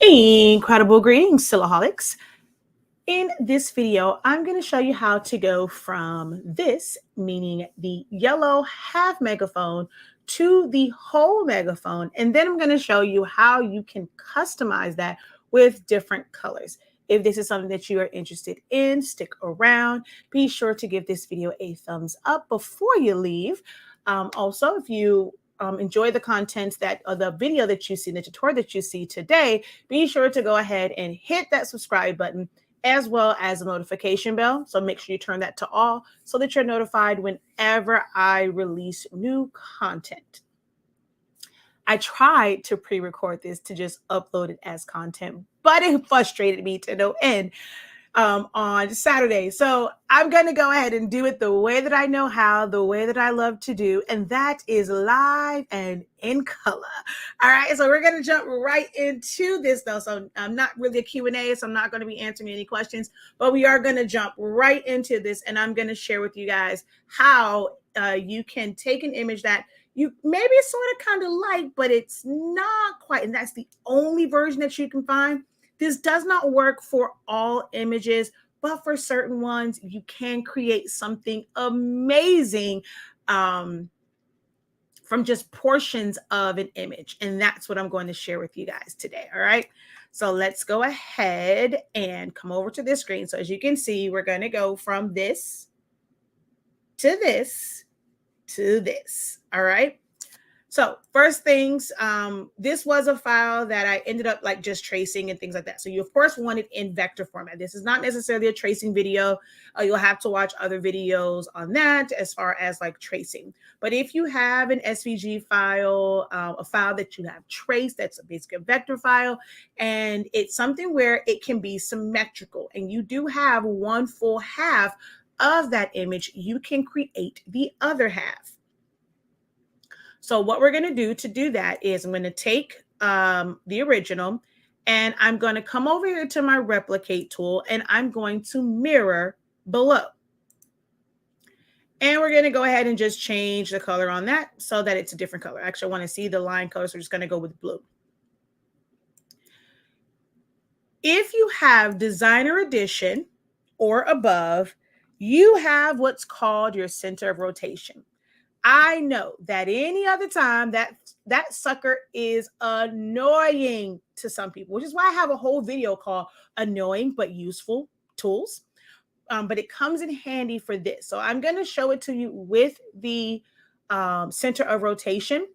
Incredible greetings, Silaholics. In this video, I'm going to show you how to go from this, meaning the yellow half megaphone, to the whole megaphone. And then I'm going to show you how you can customize that with different colors. If this is something that you are interested in, stick around. Be sure to give this video a thumbs up before you leave. Also, if you enjoy the content the video that you see, the tutorial that you see today, be sure to go ahead and hit that subscribe button as well as a notification bell. So make sure you turn that to all so that you're notified whenever I release new content. I tried to pre-record this to just upload it as content, but it frustrated me to no end on Saturday. So I'm going to go ahead and do it the way that I know how, the way that I love to do, and that is live and in color. All right, so we're going to jump right into this though. So I'm not really a Q&A, so I'm not going to be answering any questions, but we are going to jump right into this, and I'm going to share with you guys how you can take an image that you maybe sort of kind of like, but it's not quite, and that's the only version that you can find. This does not work for all images, but for certain ones, you can create something amazing from just portions of an image. And that's what I'm going to share with you guys today. All right. So let's go ahead and come over to this screen. So as you can see, we're going to go from this to this to this. All right. So first things, this was a file that I ended up like just tracing and things like that. So you of course want it in vector format. This is not necessarily a tracing video. You'll have to watch other videos on that as far as like tracing. But if you have an SVG file, a file that you have traced, that's basically a vector file, and it's something where it can be symmetrical, and you do have one full half of that image, you can create the other half. So what we're going to do that is I'm going to take the original, and I'm going to come over here to my replicate tool, and I'm going to mirror below. And we're going to go ahead and just change the color on that so that it's a different color. Actually, I want to see the line color, so we're just going to go with blue. If you have Designer Edition or above, you have what's called your center of rotation. I know that any other time that sucker is annoying to some people, which is why I have a whole video called Annoying But Useful Tools. But it comes in handy for this. So I'm going to show it to you with the center of rotation,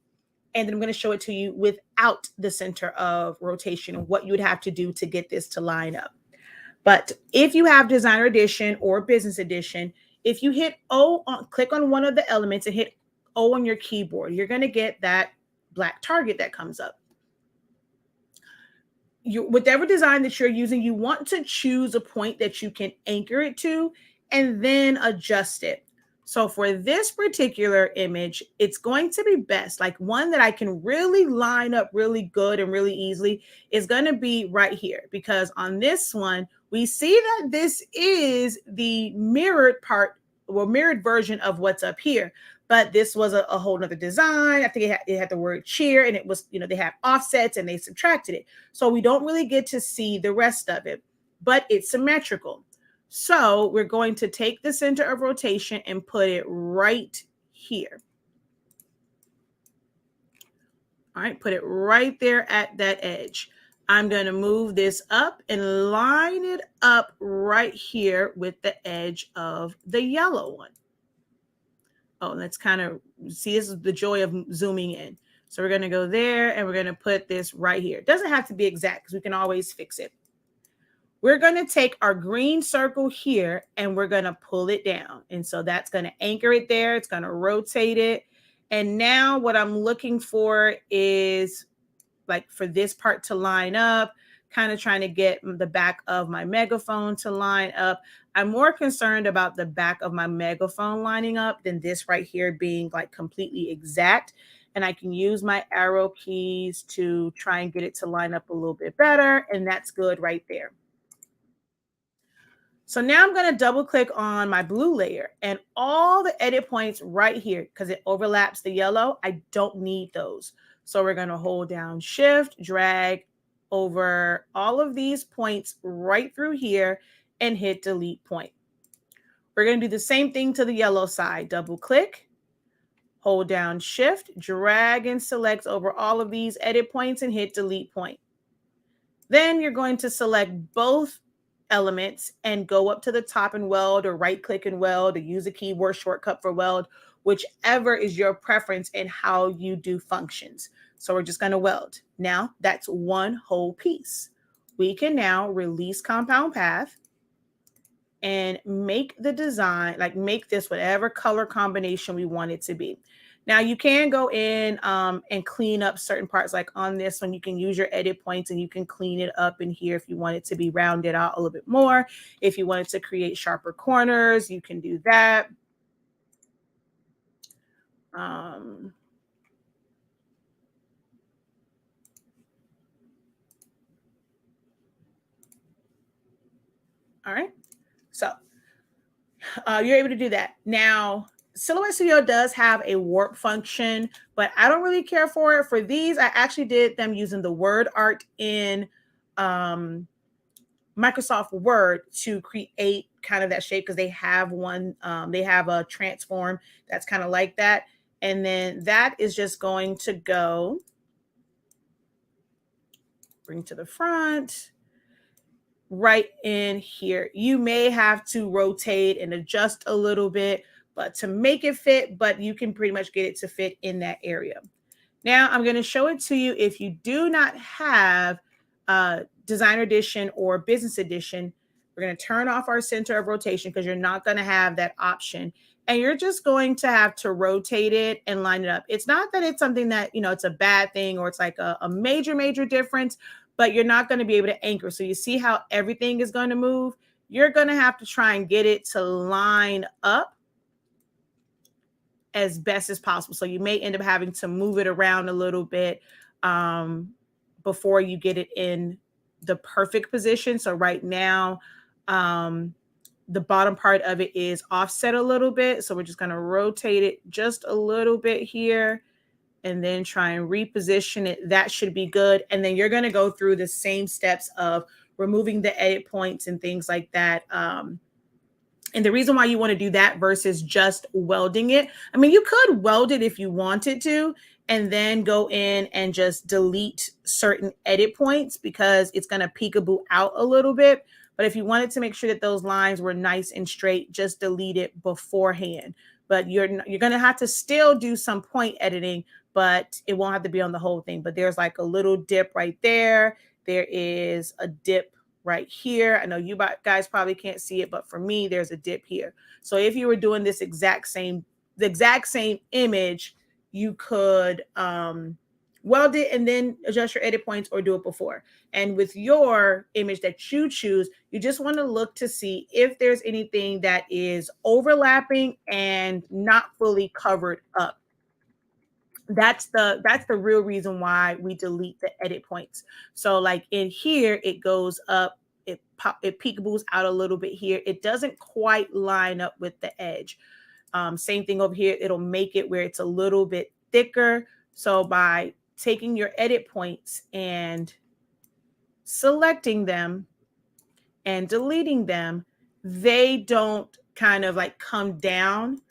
and then I'm going to show it to you without the center of rotation and what you would have to do to get this to line up. But if you have Designer Edition or Business Edition, if you hit O, click on one of the elements and hit O on your keyboard, you're going to get that black target that comes up. Whatever design that you're using, you want to choose a point that you can anchor it to and then adjust it. So for this particular image, it's going to be best, like one that I can really line up really good and really easily is going to be right here, because on this one, we see that this is the mirrored part, or mirrored version of what's up here. But this was a whole nother design. I think it had the word cheer, and it was, they have offsets and they subtracted it. So we don't really get to see the rest of it, but it's symmetrical. So we're going to take the center of rotation and put it right here. All right, put it right there at that edge. I'm going to move this up and line it up right here with the edge of the yellow one. Oh, let's kind of see, this is the joy of zooming in. So we're going to go there, and we're going to put this right here. It doesn't have to be exact because we can always fix it. We're going to take our green circle here, and we're going to pull it down. And so that's going to anchor it there. It's going to rotate it. And now what I'm looking for is like for this part to line up, kind of trying to get the back of my megaphone to line up. I'm more concerned about the back of my megaphone lining up than this right here being like completely exact. And I can use my arrow keys to try and get it to line up a little bit better. And that's good right there. So now I'm going to double click on my blue layer, and all the edit points right here, because it overlaps the yellow, I don't need those. So we're going to hold down Shift, drag, over all of these points right through here and hit delete point. We're going to do the same thing to the yellow side. Double click, hold down shift, drag and select over all of these edit points and hit delete point. Then you're going to select both elements and go up to the top and weld, or right click and weld, or use a keyboard shortcut for weld, whichever is your preference and how you do functions. So we're just going to weld. Now that's one whole piece. We can now release compound path and make the design, like make this whatever color combination we want it to be. Now you can go in and clean up certain parts, like on this one, you can use your edit points and you can clean it up in here if you want it to be rounded out a little bit more. If you wanted to create sharper corners, you can do that. All right, so you're able to do that. Now, Silhouette Studio does have a warp function, but I don't really care for it. For these, I actually did them using the word art in Microsoft Word to create kind of that shape, because they have one, they have a transform that's kind of like that. And then that is just going to go, bring to the front, right in here. You may have to rotate and adjust a little bit, but to make it fit, but you can pretty much get it to fit in that area. Now I'm going to show it to you. If you do not have Designer Edition or Business Edition, we're going to turn off our center of rotation because you're not going to have that option. And you're just going to have to rotate it and line it up. It's not that it's something that, you know, it's a bad thing or it's like a major difference, but you're not going to be able to anchor. So you see how everything is going to move? You're going to have to try and get it to line up as best as possible. So you may end up having to move it around a little bit before you get it in the perfect position. So right now, the bottom part of it is offset a little bit. So we're just going to rotate it just a little bit here and then try and reposition it. That should be good. And then you're going to go through the same steps of removing the edit points and things like that. And the reason why you want to do that versus just welding it, I mean, you could weld it if you wanted to, and then go in and just delete certain edit points because it's going to peekaboo out a little bit. But if you wanted to make sure that those lines were nice and straight, just delete it beforehand. But you're going to have to still do some point editing, but it won't have to be on the whole thing. But there's like a little dip right there. There is a dip right here. I know you guys probably can't see it, but for me, there's a dip here. So if you were doing this the exact same image, you could weld it and then adjust your edit points or do it before. And with your image that you choose, you just want to look to see if there's anything that is overlapping and not fully covered up. That's the real reason why we delete the edit points. So like in here, it goes up, it peekaboos out a little bit here. It doesn't quite line up with the edge. Same thing over here. It'll make it where it's a little bit thicker. So by taking your edit points and selecting them and deleting them, they don't kind of like come down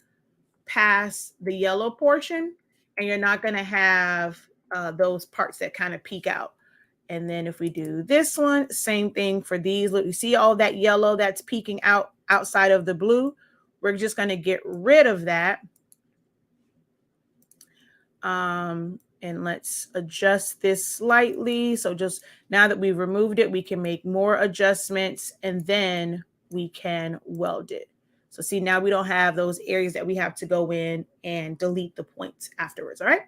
past the yellow portion, and you're not going to have those parts that kind of peek out. And then if we do this one, same thing for these. Look, you see all that yellow that's peeking out outside of the blue? We're just going to get rid of that. And let's adjust this slightly. So just now that we've removed it, we can make more adjustments and then we can weld it. So see, now we don't have those areas that we have to go in and delete the points afterwards. All right.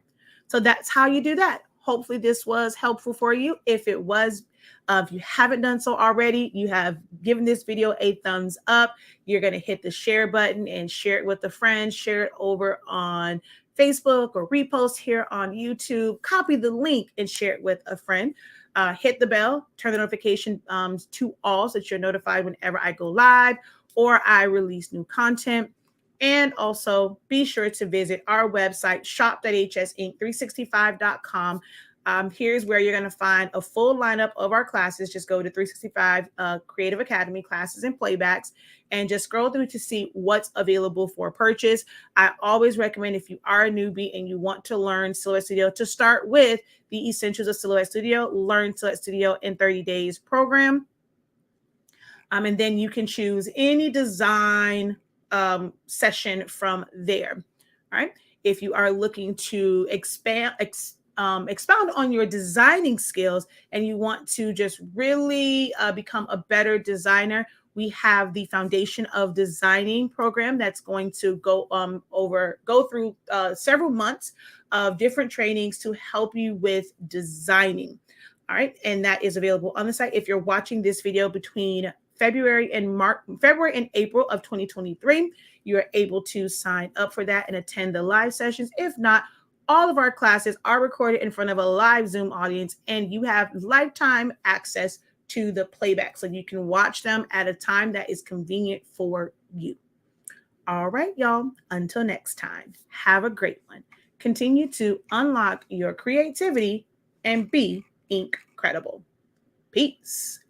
So that's how you do that. Hopefully this was helpful for you. If it was, if you haven't done so already, you have given this video a thumbs up. You're going to hit the share button and share it with a friend, share it over on Facebook or repost here on YouTube, copy the link and share it with a friend. Hit the bell, turn the notification to all so that you're notified whenever I go live or I release new content. And also be sure to visit our website, shop.hsinc365.com. Here's where you're going to find a full lineup of our classes. Just go to 365 Creative Academy classes and playbacks and just scroll through to see what's available for purchase. I always recommend, if you are a newbie and you want to learn Silhouette Studio, to start with the Essentials of Silhouette Studio, Learn Silhouette Studio in 30 Days program. And then you can choose any design session from there. All right. If you are looking to expound on your designing skills and you want to just really become a better designer, we have the Foundation of Designing program that's going to go through several months of different trainings to help you with designing. All right. And that is available on the site. If you're watching this video between February and April of 2023, you're able to sign up for that and attend the live sessions. If not, all of our classes are recorded in front of a live Zoom audience, and you have lifetime access to the playback, so you can watch them at a time that is convenient for you. All right, y'all. Until next time, have a great one. Continue to unlock your creativity and be incredible. Peace.